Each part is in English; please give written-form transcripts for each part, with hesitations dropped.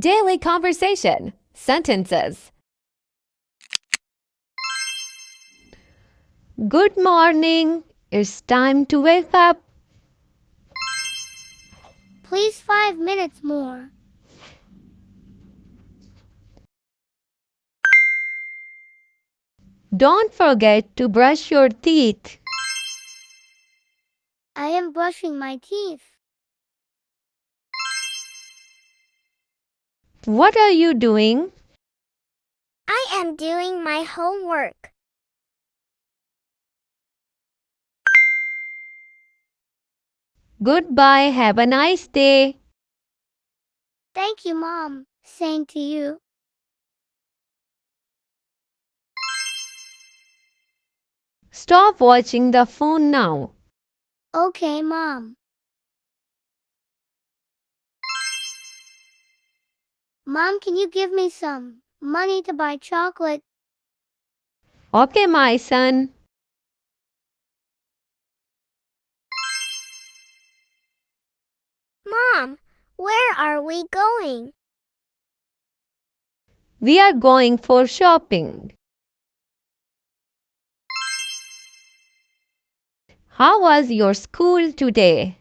Daily conversation. Sentences. Good morning. It's time to wake up. Please 5 minutes more. Don't forget to brush your teeth. I am brushing my teeth. What are you doing? I am doing my homework. Goodbye. Have a nice day. Thank you, Mom. Same to you. Stop watching the phone now. Okay, Mom. Mom, can you give me some money to buy chocolate? Okay, my son. Mom, where are we going? We are going for shopping. How was your school today?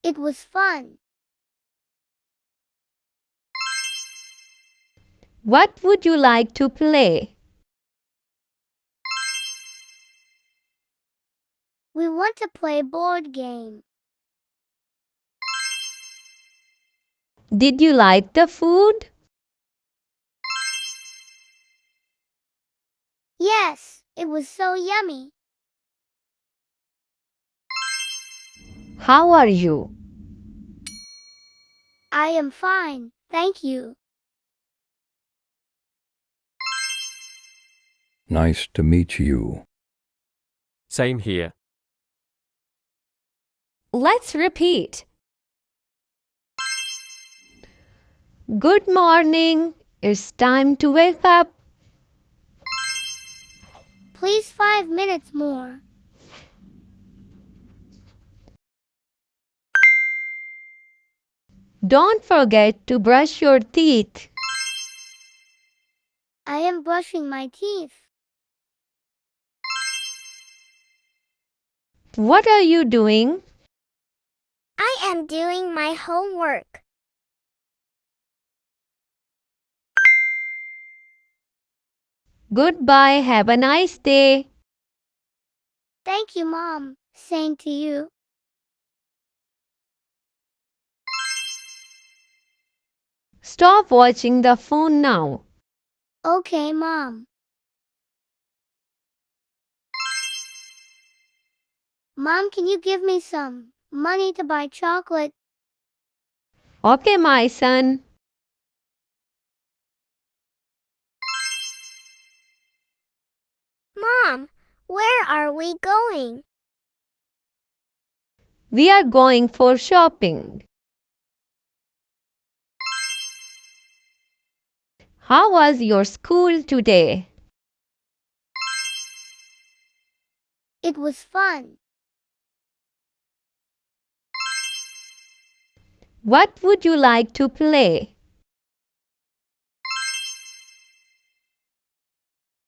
It was fun. What would you like to play? We want to play board game. Did you like the food? Yes, it was so yummy. How are you? I am fine, thank you. Nice to meet you. Same here. Let's repeat. Good morning. It's time to wake up. Please 5 minutes more. Don't forget to brush your teeth. I am brushing my teeth. What are you doing? I am doing my homework. Goodbye. Have a nice day. Thank you, Mom. Same to you. Stop watching the phone now. Okay, Mom. Mom, can you give me some money to buy chocolate? Okay, my son. Mom, where are we going? We are going for shopping. How was your school today? It was fun. What would you like to play?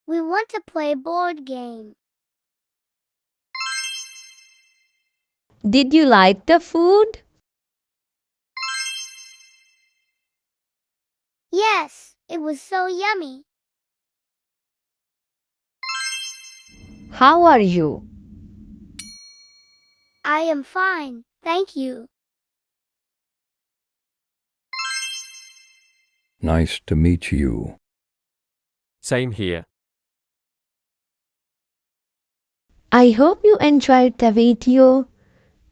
We want to play board game. Did you like the food? Yes, it was so yummy. How are you? I am fine, thank you. Nice to meet you. Same here. I hope you enjoyed the video.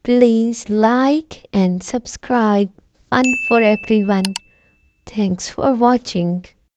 Please like and subscribe. Fun for everyone. Thanks for watching.